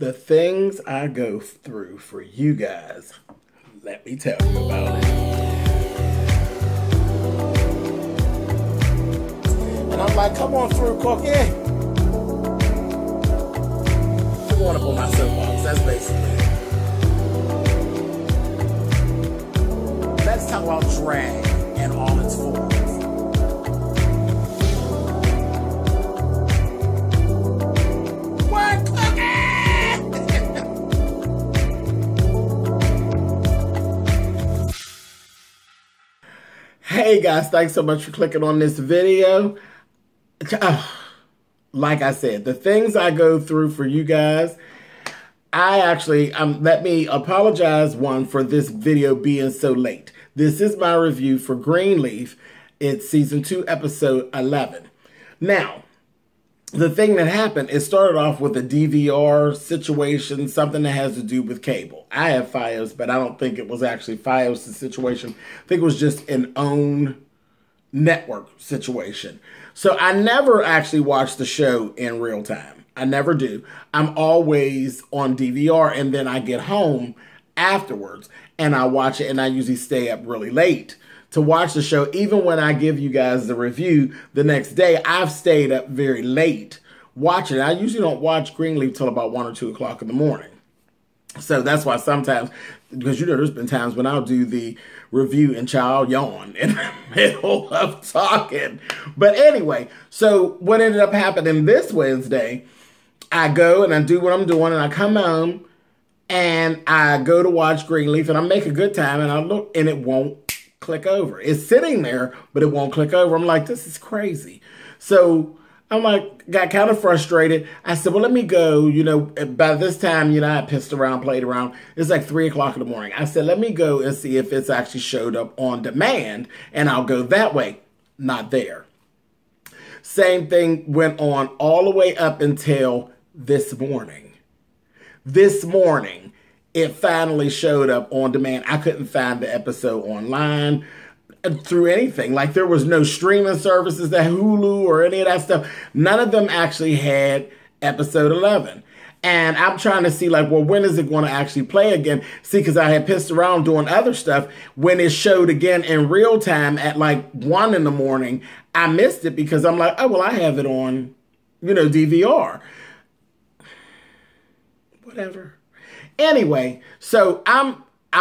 The things I go through for you guys. Let me tell you about it. And I'm like, come on through, Cookie. I want to pull my soapbox. That's basically it. Let's talk about drag and all its forms. What, Cookie? Hey guys, thanks so much for clicking on this video. Like I said, the things I go through for you guys, I actually, let me apologize, one, for this video being so late. This is my review for Greenleaf. It's season 2, episode 11. Now, the thing that happened, it started off with a DVR situation, something that has to do with cable. I have Fios, but I don't think it was actually Fios' situation. I think it was just an own network situation. So I never actually watch the show in real time. I never do. I'm always on DVR, and then I get home afterwards and I watch it, and I usually stay up really late to watch the show. Even when I give you guys the review the next day, I've stayed up very late watching it. I usually don't watch Greenleaf till about 1 or 2 o'clock in the morning. So that's why sometimes, because you know there's been times when I'll do the review and child yawn in the middle of talking. But anyway, so what ended up happening this Wednesday, I go and I do what I'm doing, and I come home and I go to watch Greenleaf, and I make a good time, and I look and it won't click over. It's sitting there, but it won't click over. I'm like, this is crazy. So I'm like, got kind of frustrated. I said, well, let me go. You know, by this time, you know, I pissed around, played around. It's like 3 o'clock in the morning. I said, let me go and see if it's actually showed up on demand, and I'll go that way. Not there. Same thing went on all the way up until this morning. This morning, it finally showed up on demand. I couldn't find the episode online through anything. Like, there was no streaming services, that Hulu or any of that stuff. None of them actually had episode 11. And I'm trying to see, like, well, when is it going to actually play again? See, because I had pissed around doing other stuff. When it showed again in real time at like 1 in the morning, I missed it because I'm like, oh, well, I have it on, you know, DVR. Whatever. Anyway, so I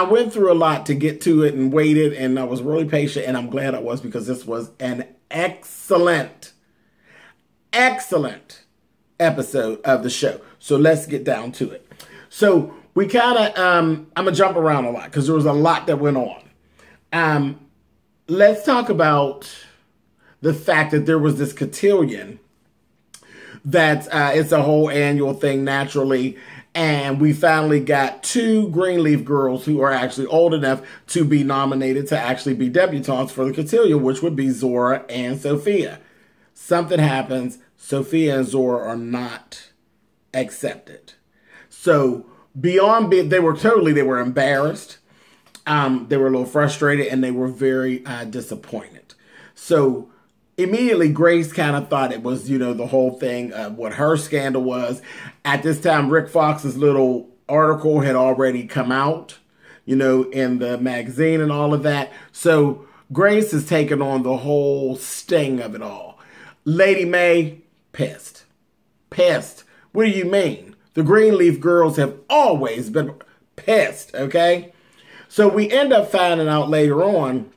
went through a lot to get to it and waited, and I was really patient, and I'm glad I was, because this was an excellent episode of the show. So let's get down to it. So we kind of, I'm going to jump around a lot because there was a lot that went on. Let's talk about the fact that there was this cotillion that it's a whole annual thing naturally. And we finally got 2 Greenleaf girls who are actually old enough to be nominated to actually be debutantes for the cotillion, which would be Zora and Sophia. Something happens. Sophia and Zora are not accepted. So beyond, they were embarrassed. They were a little frustrated, and they were very disappointed. So immediately, Grace kind of thought it was, you know, the whole thing of what her scandal was. At this time, Rick Fox's little article had already come out, you know, in the magazine and all of that. So Grace has taken on the whole sting of it all. Lady Mae, pissed. Pissed. What do you mean? The Greenleaf girls have always been pissed, okay? So we end up finding out later on,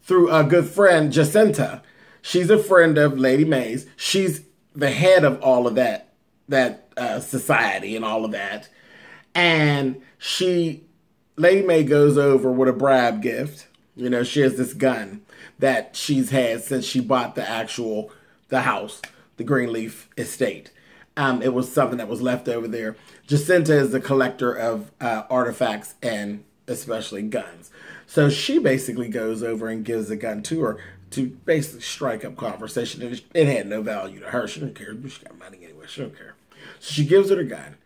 through a good friend, Jacinta. She's a friend of Lady Mae's. She's the head of all of that society and all of that. And Lady Mae goes over with a bribe gift. You know, she has this gun that she's had since she bought the house, the Greenleaf estate. It was something that was left over there. Jacinta is a collector of artifacts and especially guns. So she basically goes over and gives the gun to her to basically strike up conversation. It had no value to her. She didn't care. She got money anyway. She don't care. So she gives her the gun.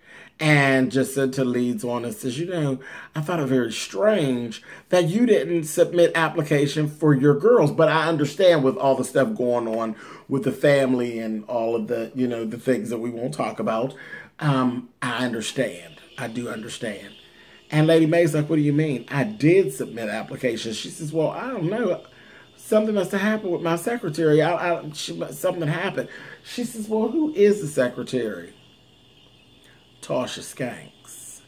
And Jacinta leads on and says, you know, I found it very strange that you didn't submit application for your girls. But I understand with all the stuff going on with the family and all of the, you know, the things that we won't talk about. I understand. I do understand. And Lady Mae's like, what do you mean? I did submit applications. She says, well, I don't know. Something must have happened with my secretary. Something happened. She says, well, who is the secretary? Tasha Skanks.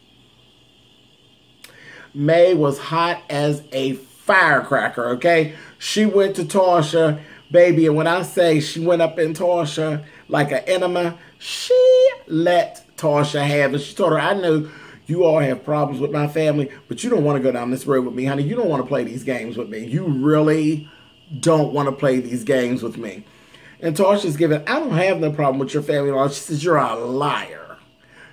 Mae was hot as a firecracker, okay? She went to Tasha, baby, and when I say she went up in Tasha like an enema, she let Tasha have it. She told her, I know you all have problems with my family, but you don't want to go down this road with me, honey. You don't want to play these games with me. You really don't want to play these games with me. And Tasha's giving, I don't have no problem with your family at all. She says, you're a liar.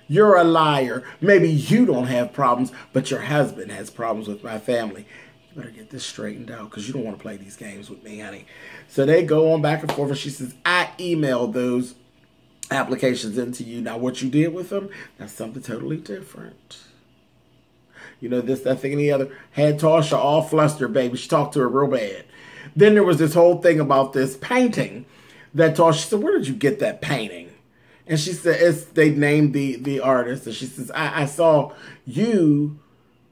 You're a liar. Maybe you don't have problems, but your husband has problems with my family. You better get this straightened out because you don't want to play these games with me, honey. So they go on back and forth, and she says, I emailed those applications into you. Now, what you did with them, that's something totally different. You know, this, that, thing, and the other. Had Tasha all flustered, baby. She talked to her real bad. Then there was this whole thing about this painting that Tasha said, where did you get that painting? And she said, they named the artist. And she says, I saw you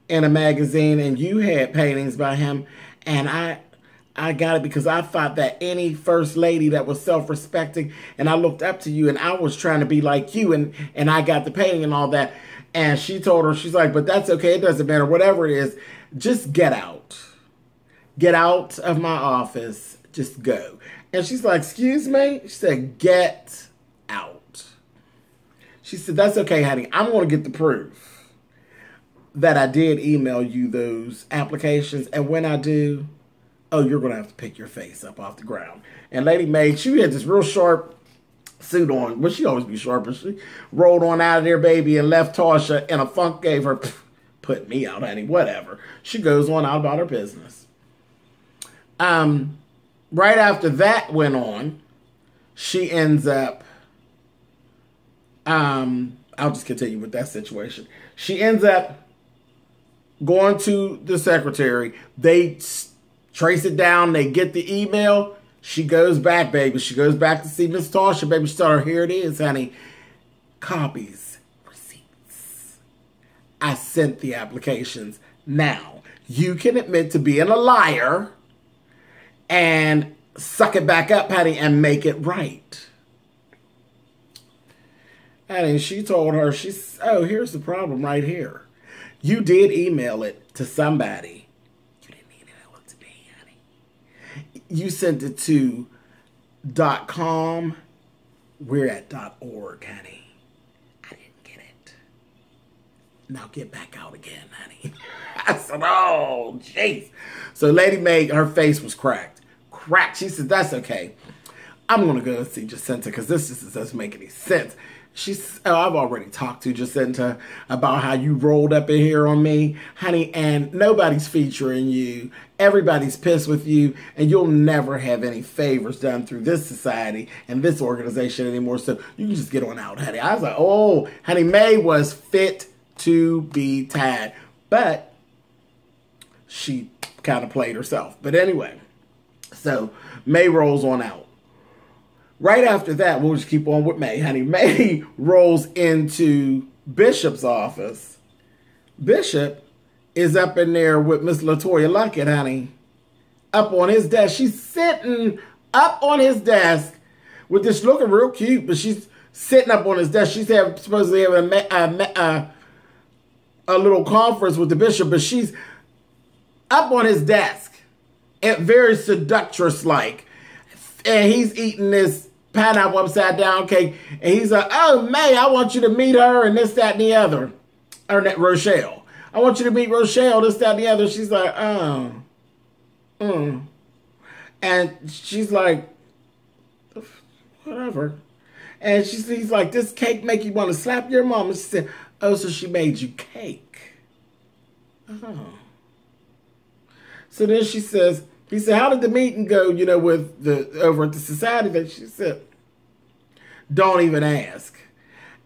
in a magazine and you had paintings by him. And I got it because I thought that any first lady that was self-respecting, and I looked up to you and I was trying to be like you, and I got the painting and all that. And she told her, she's like, but that's okay. It doesn't matter. Whatever it is, just get out. Get out of my office. Just go. And she's like, excuse me? She said, get out. She said, that's okay, honey. I'm going to get the proof that I did email you those applications. And when I do, oh, you're going to have to pick your face up off the ground. And Lady Mae, she had this real sharp suit on. Well, she always be sharp. But she rolled on out of there, baby, and left Tasha in a funk, gave her, put me out, honey, whatever. She goes on out about her business. Right after that went on, she ends up, I'll just continue with that situation. She ends up going to the secretary. They trace it down. They get the email. She goes back, baby. She goes back to see Miss Tasha, baby. She told her, here it is, honey. Copies, receipts. I sent the applications. Now, you can admit to being a liar and suck it back up, honey, and make it right. And she told her, oh, here's the problem right here. You did email it to somebody. You didn't email it to me, honey. You sent it to .com. We're at .org, honey. I didn't get it. Now get back out again, honey. I said, oh, jeez. So Lady Mae, her face was cracked. She said, that's okay. I'm going to go see Jacinta because this just doesn't make any sense. She says, oh, I've already talked to Jacinta about how you rolled up in here on me, honey, and nobody's featuring you. Everybody's pissed with you, and you'll never have any favors done through this society and this organization anymore, so you can just get on out, honey. I was like, oh, honey, Mae was fit to be tied, but she kind of played herself. But anyway, so Mae rolls on out. Right after that, we'll just keep on with Mae, honey. Mae rolls into Bishop's office. Bishop is up in there with Miss LaToya Luckett, honey. Up on his desk. She's sitting up on his desk with this looking real cute, but she's sitting up on his desk. She's supposedly having a little conference with the bishop, but she's up on his desk, and very seductress-like. And he's eating this pineapple upside down cake. And he's like, oh, Mae, I want you to meet her and this, that, and the other. Or that Rochelle. I want you to meet Rochelle, this, that, and the other. She's like, And she's like, whatever. And he's like, this cake make you want to slap your mom. And she said, oh, so she made you cake. Oh. So then she says, he said, how did the meeting go, you know, with over at the society? That she said, don't even ask.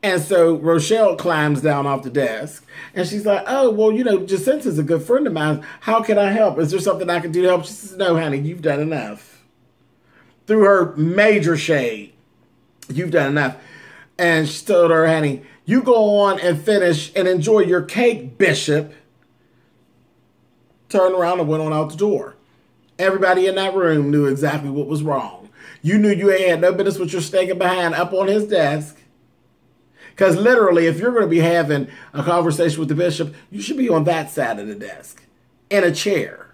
And so Rochelle climbs down off the desk and she's like, oh, well, you know, Jacinta's a good friend of mine. How can I help? Is there something I can do to help? She says, no, honey, you've done enough. Through her major shade, you've done enough. And she told her, honey, you go on and finish and enjoy your cake, Bishop. Turned around and went on out the door. Everybody in that room knew exactly what was wrong. You knew you ain't had no business with your stinking behind up on his desk. Because literally, if you're going to be having a conversation with the bishop, you should be on that side of the desk in a chair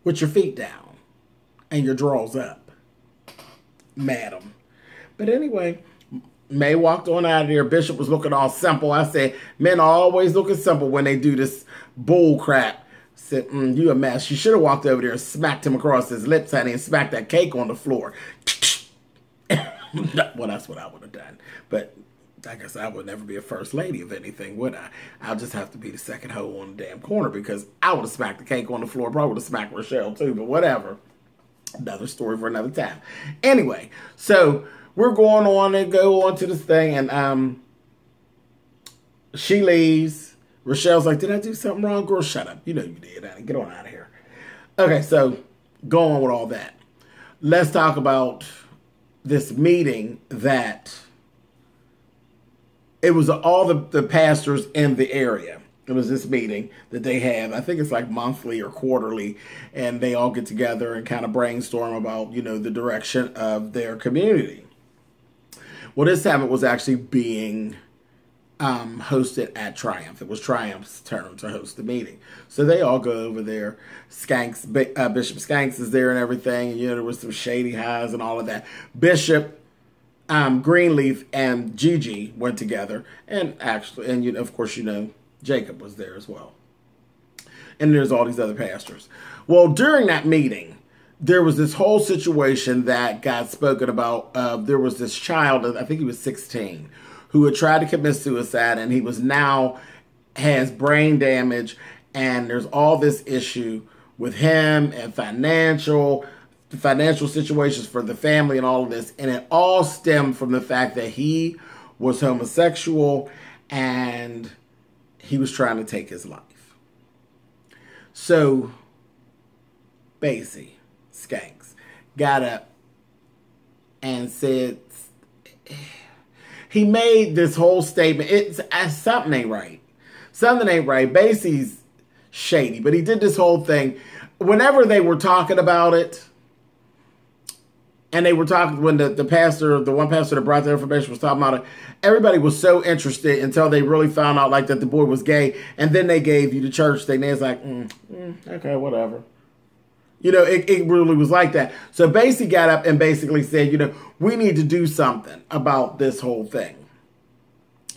with your feet down and your drawers up, madam. But anyway, May walked on out of there. Bishop was looking all simple. I said, men are always looking simple when they do this bull crap. I said, you a mess. She should have walked over there and smacked him across his lips, honey, and smacked that cake on the floor. Well, that's what I would have done. But I guess I would never be a first lady of anything, would I? I'll just have to be the second hoe on the damn corner because I would have smacked the cake on the floor. Probably would have smacked Rochelle too, but whatever. Another story for another time. Anyway, so we're going on and go on to this thing, and she leaves. Rochelle's like, did I do something wrong? Girl, shut up. You know you did, honey. Get on out of here. Okay, so go on with all that. Let's talk about this meeting that it was all the pastors in the area. It was this meeting that they have. I think it's like monthly or quarterly, and they all get together and kind of brainstorm about, you know, the direction of their community. Well, this time it was actually being hosted at Triumph. It was Triumph's turn to host the meeting. So they all go over there. Bishop Skanks is there and everything. And, you know, there was some shady highs and all of that. Bishop, Greenleaf, and Gigi went together. And actually, and you know, of course, you know, Jacob was there as well. And there's all these other pastors. Well, during that meeting, there was this whole situation that got spoken about. There was this child, I think he was 16, who had tried to commit suicide, and he was now has brain damage, and there's all this issue with him and financial situations for the family and all of this, and it all stemmed from the fact that he was homosexual and he was trying to take his life. So, Basie Skanks got up and said, he made this whole statement. Something ain't right. Something ain't right. Basie's shady, but he did this whole thing. Whenever they were talking about it, and they were talking, when the pastor, the one pastor that brought the information was talking about it, everybody was so interested until they really found out like that the boy was gay, and then they gave you the church thing. They was like, okay, whatever. You know, it really was like that. So Basie got up and basically said, you know, we need to do something about this whole thing.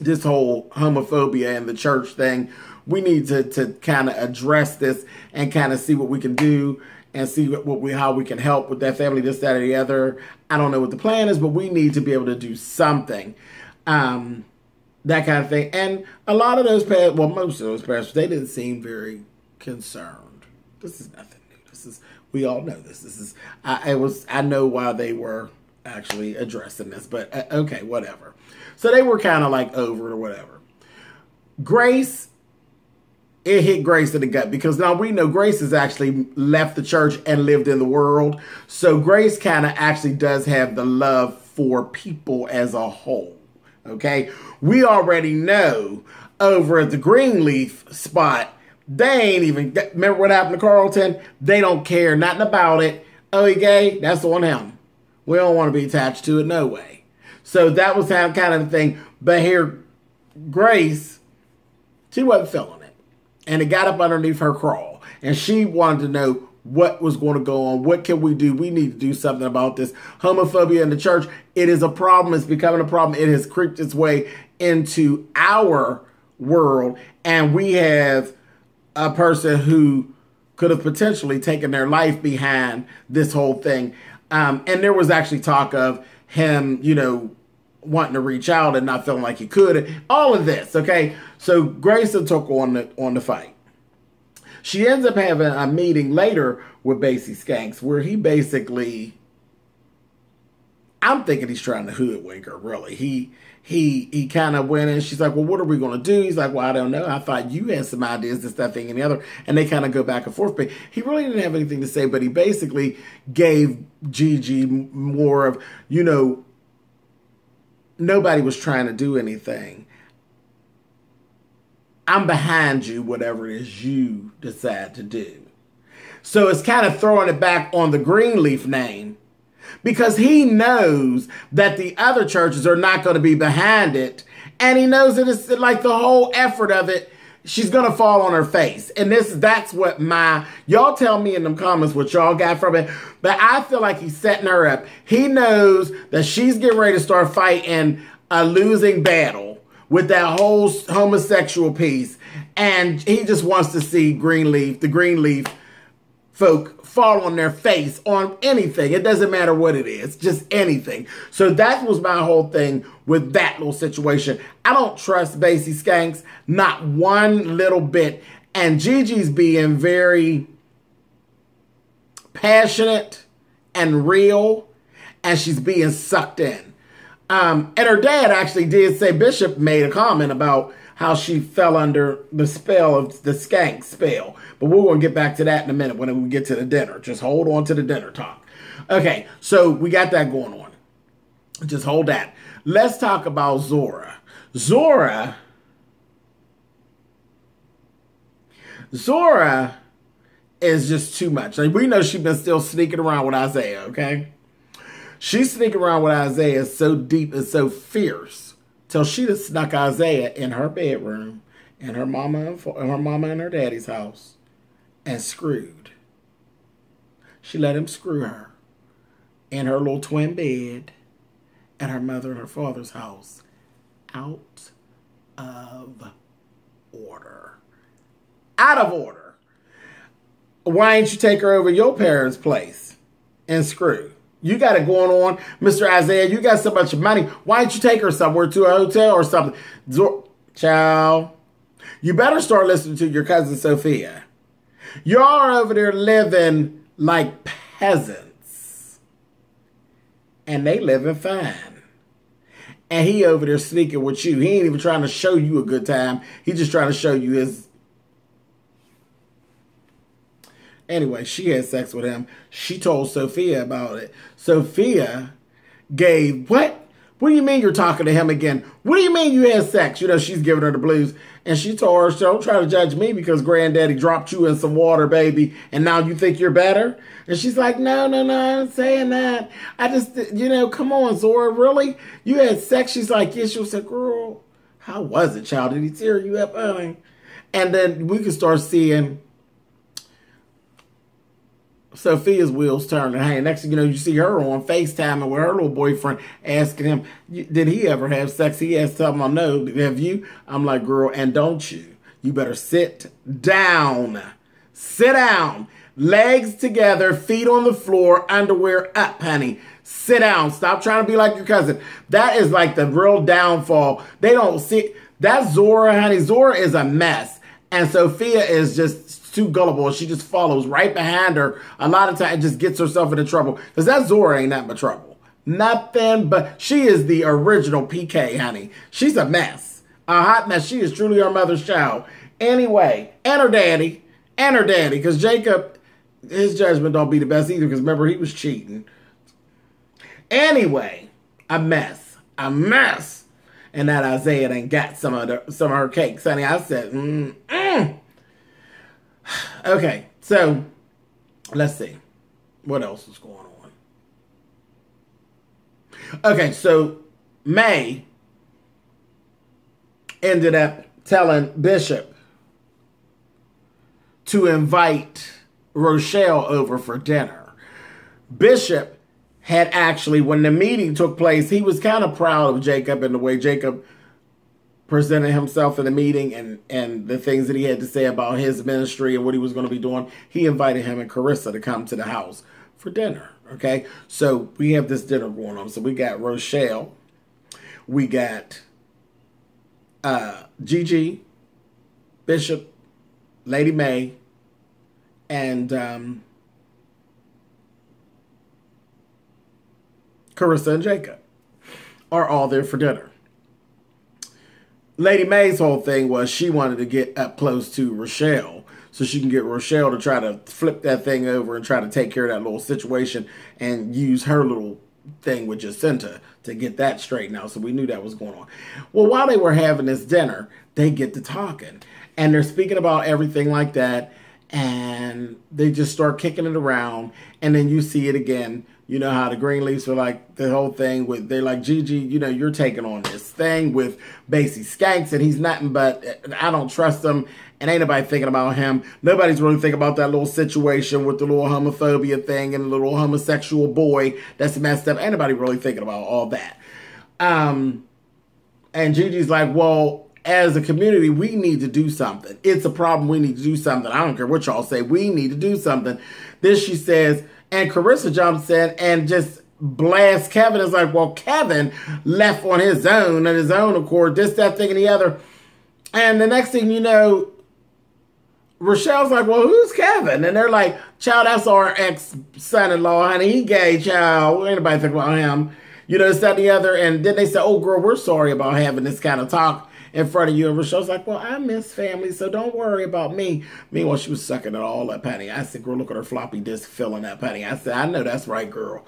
This whole homophobia and the church thing. We need to kind of address this and kind of see what we can do and see how we can help with that family, this, that, or the other. I don't know what the plan is, but we need to be able to do something. That kind of thing. And a lot of those pastors, well, most of those pastors, they didn't seem very concerned. This is nothing. We all know this. I know why they were actually addressing this, but okay, whatever. So they were kind of like over it or whatever. Grace, it hit Grace in the gut because now we know Grace has actually left the church and lived in the world. So Grace kind of actually does have the love for people as a whole. Okay, we already know over at the Greenleaf spot, they ain't even, remember what happened to Carlton? They don't care nothing about it. Oh, he gay? That's on him. We don't want to be attached to it, no way. So that was kind of the thing. But here, Grace, she wasn't feeling it. And it got up underneath her crawl. And she wanted to know what was going to go on. What can we do? We need to do something about this homophobia in the church. It is a problem. It's becoming a problem. It has creeped its way into our world. And we have a person who could have potentially taken their life behind this whole thing. And there was actually talk of him, you know, wanting to reach out and not feeling like he could. All of this, okay? So Grayson took on the fight. She ends up having a meeting later with Basie Skanks where he basically I'm thinking he's trying to hoodwink her, really. He kind of went in. She's like, well, what are we going to do? He's like, well, I don't know. I thought you had some ideas, this, that, thing, and the other. And they kind of go back and forth. But he really didn't have anything to say, but he basically gave Gigi more of, you know, nobody was trying to do anything. I'm behind you, whatever it is you decide to do. So it's kind of throwing it back on the Greenleaf name, because he knows that the other churches are not going to be behind it. And he knows that it's like the whole effort of it, she's going to fall on her face. And that's what y'all tell me in them comments what y'all got from it. But I feel like he's setting her up. He knows that she's getting ready to start fighting a losing battle with that whole homosexual piece. And he just wants to see the Greenleaf folk fall on their face on anything. It doesn't matter what it is, just anything. So that was my whole thing with that little situation. I don't trust Basie Skanks, not one little bit. And Gigi's being very passionate and real, and she's being sucked in. And her dad actually did say, Bishop made a comment about how she fell under the spell of the skank spell. But we're going to get back to that in a minute when we get to the dinner. Just hold on to the dinner talk. Okay, so we got that going on. Just hold that. Let's talk about Zora. Zora is just too much. Like, we know she's been still sneaking around with Isaiah, okay? She's sneaking around with Isaiah so deep and so fierce till she just snuck Isaiah in her bedroom and her mama and her daddy's house and screwed. She let him screw her in her little twin bed at her mother and her father's house. Out of order. Out of order. Why didn't you take her over your parents' place and screw? You got it going on, Mr. Isaiah. You got so much money. Why don't you take her somewhere to a hotel or something? Child, you better start listening to your cousin Sophia. Y'all are over there living like peasants. And they living fine. And he over there sneaking with you. He ain't even trying to show you a good time. He just trying to show you his... Anyway, she had sex with him. She told Sophia about it. Sophia gave, what? What do you mean you're talking to him again? What do you mean you had sex? You know, she's giving her the blues. And she told her, don't try to judge me because granddaddy dropped you in some water, baby. And now you think you're better? And she's like, no, I'm saying that. I just, you know, come on, Zora, really? You had sex? She's like, yes. She was like, girl, how was it, child? Did he tear you up, honey? And then we could start seeing Sophia's wheels turning. Hey, next thing you know, you see her on FaceTime with her little boyfriend asking him, did he ever have sex? He has to tell him, no. Have you? I'm like, girl, and don't you? You better sit down. Sit down. Legs together, feet on the floor, underwear up, honey. Sit down. Stop trying to be like your cousin. That is like the real downfall. They don't see. That's Zora, honey. Zora is a mess. And Sophia is just too gullible. She just follows right behind her. A lot of times just gets herself into trouble. Because that Zora ain't that much trouble. Nothing but... She is the original PK, honey. She's a mess. A hot mess. She is truly her mother's child. Anyway, and her daddy. And her daddy. Because Jacob, his judgment don't be the best either. Because remember, he was cheating. Anyway, a mess. A mess. And that Isaiah done got some of her cakes, honey. I said, Okay, so let's see. What else is going on? Okay, so May ended up telling Bishop to invite Rochelle over for dinner. Bishop had actually, when the meeting took place, he was kind of proud of Jacob and the way Jacob presented himself in the meeting and the things that he had to say about his ministry and what he was going to be doing. He invited him and Carissa to come to the house for dinner, okay? So we have this dinner going on. So we got Rochelle. We got Gigi, Bishop, Lady May, and Carissa and Jacob are all there for dinner. Lady May's whole thing was she wanted to get up close to Rochelle so she can get Rochelle to try to flip that thing over and try to take care of that little situation and use her little thing with Jacinta to get that straightened out. So we knew that was going on. Well, while they were having this dinner, they get to talking. And they're speaking about everything like that. And they just start kicking it around. And then you see it again. You know how the Greenleafs are like, the whole thing with, they're like, Gigi, you know, you're taking on this thing with Basie Skanks, and he's nothing but, I don't trust him, and ain't nobody thinking about him. Nobody's really thinking about that little situation with the little homophobia thing and the little homosexual boy that's messed up. Ain't nobody really thinking about all that. And Gigi's like, well, as a community, we need to do something. It's a problem. We need to do something. I don't care what y'all say. We need to do something. This, she says, and Carissa jumps in and just blasts Kevin. It's like, well, Kevin left on his own accord, this, that, thing, and the other. And the next thing you know, Rochelle's like, well, who's Kevin? And they're like, child, that's our ex-son-in-law, honey. He gay, child. Ain't nobody think about him. You know, this, that, and the other. And then they said, oh, girl, we're sorry about having this kind of talk in front of you. And Rochelle's like, well, I miss family, so don't worry about me. Meanwhile, she was sucking it all up, honey. I said, girl, look at her floppy disk filling up, honey. I said, I know that's right, girl.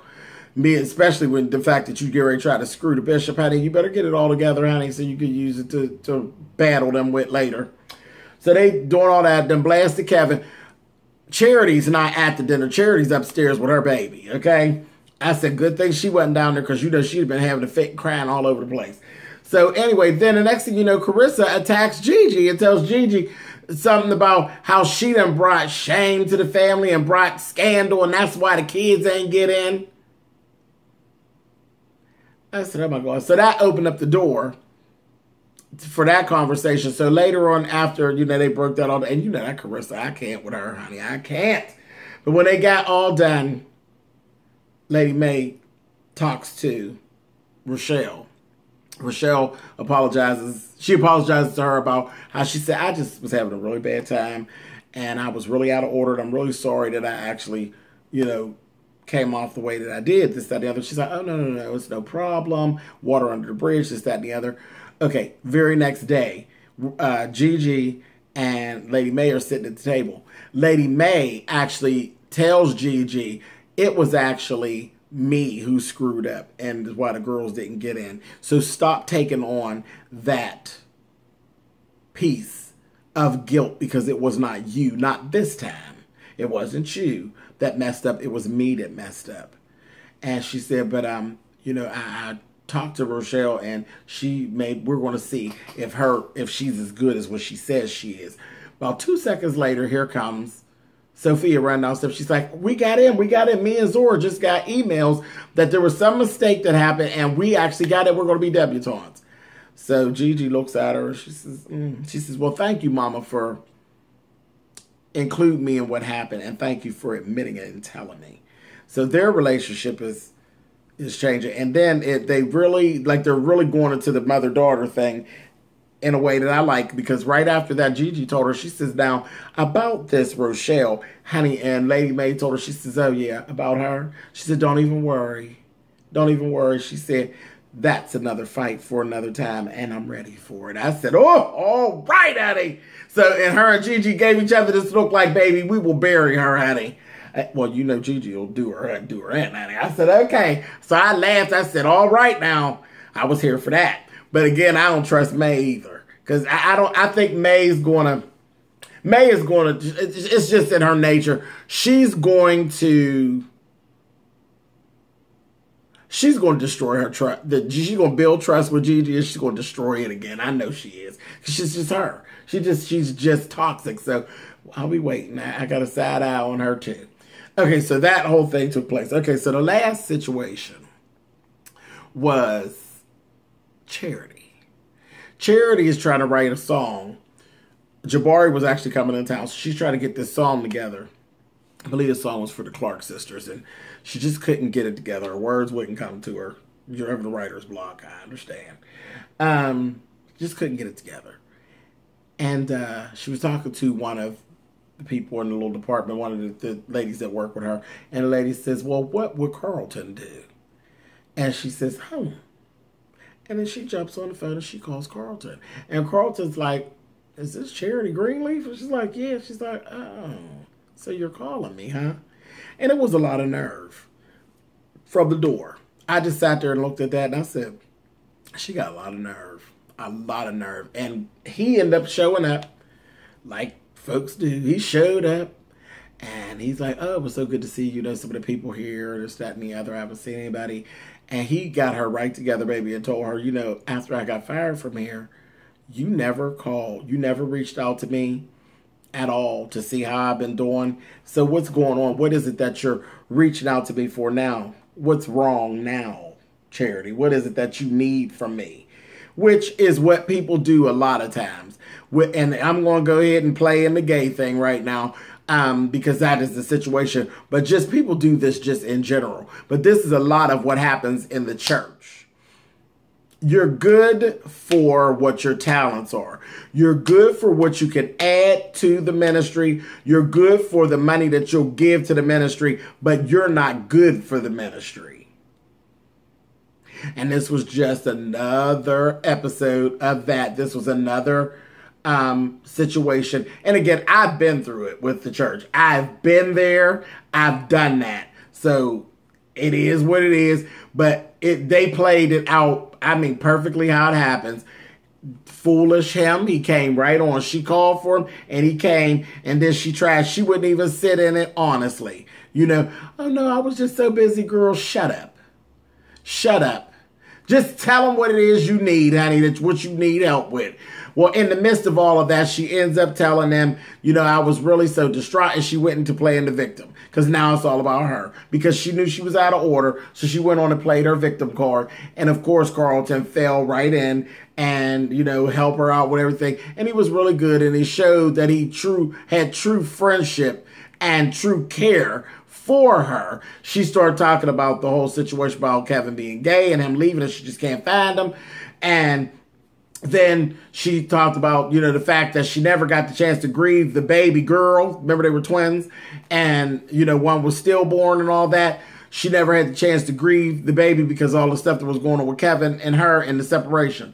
Me, especially with the fact that you get ready to try to screw the bishop, honey. You better get it all together, honey, so you can use it to battle them with later. So they doing all that, then blasted Kevin. Charity's not at the dinner. Charity's upstairs with her baby, okay? I said, good thing she wasn't down there because, you know, she'd have been having a fit and crying all over the place. So anyway, then the next thing you know, Carissa attacks Gigi and tells Gigi something about how she done brought shame to the family and brought scandal, and that's why the kids ain't get in. I said, oh my God. So that opened up the door for that conversation. So later on, after, you know, they broke that all, and you know that Carissa, I can't with her, honey. I can't. But when they got all done, Lady May talks to Rochelle. Rochelle apologizes. She apologizes to her about how she said, I just was having a really bad time and I was really out of order. And I'm really sorry that I actually, you know, came off the way that I did, this, that, and the other. She's like, oh, no, it's no problem. Water under the bridge, this, that, and the other. Okay, very next day, Gigi and Lady May are sitting at the table. Lady May actually tells Gigi it was actually me who screwed up and why the girls didn't get in. So stop taking on that piece of guilt because it was not you, not this time. It wasn't you that messed up. It was me that messed up. And she said, but you know, I talked to Rochelle and we're going to see if she's as good as what she says she is. About 2 seconds later, here comes Sophia running downstairs. She's like, we got in. Me and Zora just got emails that there was some mistake that happened and we actually got it. We're going to be debutantes. So Gigi looks at her. She says, well, thank you, Mama, for including me in what happened. And thank you for admitting it and telling me. So their relationship is changing. And then they're really going into the mother-daughter thing in a way that I like, because right after that, Gigi told her, she says, now, about this Rochelle, honey, and Lady May told her, she says, oh, yeah, about her. She said, don't even worry. Don't even worry. She said, that's another fight for another time, and I'm ready for it. I said, oh, all right, honey. So, and her and Gigi gave each other this look like, baby, we will bury her, honey. Well, you know Gigi will do her in, honey. I said, okay. So I laughed. I said, all right now. I was here for that. But again, I don't trust May either. Because I think May is going to, it's just in her nature. She's going to destroy her trust. She's going to build trust with Gigi and she's going to destroy it again. I know she is. She's just her. She's just toxic. So I'll be waiting. I got a side eye on her too. Okay, so that whole thing took place. Okay, so the last situation was Charity. Charity is trying to write a song. Jabari was actually coming in town, so she's trying to get this song together. I believe the song was for the Clark sisters, and she just couldn't get it together. Her words wouldn't come to her. You're having a writer's block, I understand. Just couldn't get it together. And she was talking to one of the people in the little department, one of the ladies that work with her, and the lady says, well, what would Carlton do? And she says, "Oh." And then she jumps on the phone and she calls Carlton. And Carlton's like, "Is this Charity Greenleaf?" And she's like, "Yeah." She's like, "Oh, so you're calling me, huh?" And it was a lot of nerve from the door. I just sat there and looked at that and I said, she got a lot of nerve. A lot of nerve. And he ended up showing up like folks do. He showed up and he's like, "Oh, it was so good to see you. You know, some of the people here, this, that, and the other. I haven't seen anybody." And he got her right together, baby, and told her, "You know, after I got fired from here, you never called. You never reached out to me at all to see how I've been doing. So what's going on? What is it that you're reaching out to me for now? What's wrong now, Charity? What is it that you need from me?" Which is what people do a lot of times. And I'm going to go ahead and play in the gay thing right now. Because that is the situation. But just people do this just in general. But this is a lot of what happens in the church. You're good for what your talents are. You're good for what you can add to the ministry. You're good for the money that you'll give to the ministry. But you're not good for the ministry. And this was just another episode of that. This was another situation. And again, I've been through it with the church. I've been there. I've done that. So it is what it is. But they played it out, I mean, perfectly how it happens. Foolish him. He came right on. She called for him and he came, and then she tried. She wouldn't even sit in it, honestly. You know, "Oh no, I was just so busy." Girl, shut up. Shut up. Just tell them what it is you need, honey, that's what you need help with. Well, in the midst of all of that, she ends up telling them, "You know, I was really so distraught," and she went into playing the victim. Because now it's all about her. Because she knew she was out of order, so she went on and played her victim card. And of course, Carlton fell right in and, you know, help her out with everything. And he was really good, and he showed that he had true friendship and true care for her. She started talking about the whole situation about Kevin being gay and him leaving, and she just can't find him. And then she talked about, you know, the fact that she never got the chance to grieve the baby girl. Remember, they were twins, and, you know, one was stillborn and all that. She never had the chance to grieve the baby because all the stuff that was going on with Kevin and her and the separation.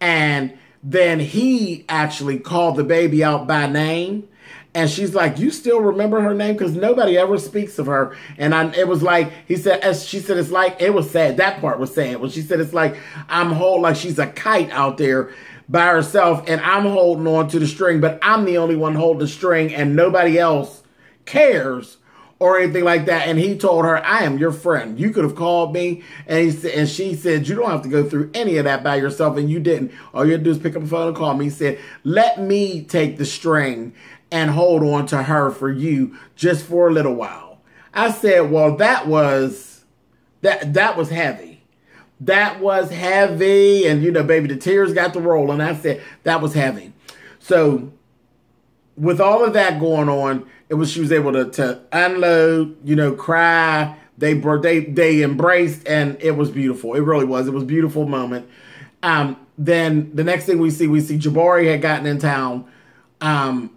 And then he actually called the baby out by name. And she's like, "You still remember her name?" Because nobody ever speaks of her. And it was like, she said, it's like, it was sad. That part was sad. When she said, it's like, like she's a kite out there by herself, and I'm holding on to the string, but I'm the only one holding the string, and nobody else cares or anything like that. And he told her, "I am your friend. You could have called me." And she said, "You don't have to go through any of that by yourself," and you didn't. All you had to do is pick up the phone and call me. He said, "Let me take the string and hold on to her for you just for a little while." I said, well, that was heavy. That was heavy. And, you know, baby, the tears got to roll. And I said, that was heavy. So with all of that going on, she was able to unload, you know, cry. They embraced, and it was beautiful. It really was. It was a beautiful moment. Then the next thing we see Jabari had gotten in town.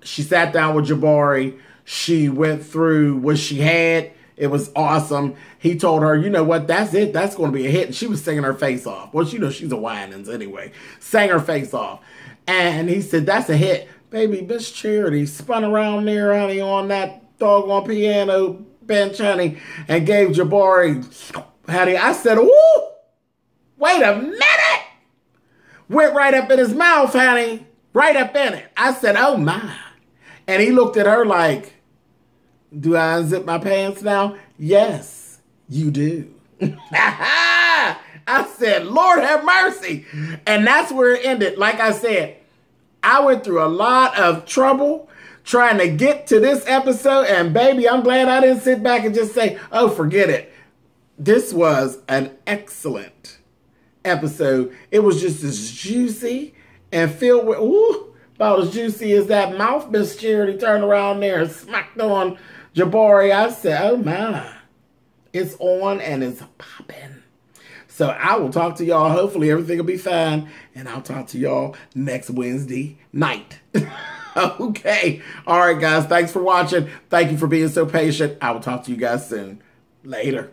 She sat down with Jabari. She went through what she had. It was awesome. He told her, "You know what? That's it. That's going to be a hit." And she was singing her face off. Well, you know, she's a Winans anyway. Sang her face off. And he said, "That's a hit." Baby, Miss Charity spun around there, honey, on that doggone piano bench, honey, and gave Jabari, honey. I said, "Ooh, wait a minute." Went right up in his mouth, honey. Right up in it. I said, "Oh my." And he looked at her like, "Do I unzip my pants now?" "Yes, you do." I said, "Lord have mercy." And that's where it ended. Like I said, I went through a lot of trouble trying to get to this episode. And baby, I'm glad I didn't sit back and just say, "Oh, forget it." This was an excellent episode. It was just as juicy and filled with, about as juicy as that mouth Miss Charity turned around there and smacked on Jabari. I said, oh my, it's on and it's popping. So I will talk to y'all. Hopefully everything will be fine. And I'll talk to y'all next Wednesday night. Okay. All right, guys. Thanks for watching. Thank you for being so patient. I will talk to you guys soon. Later.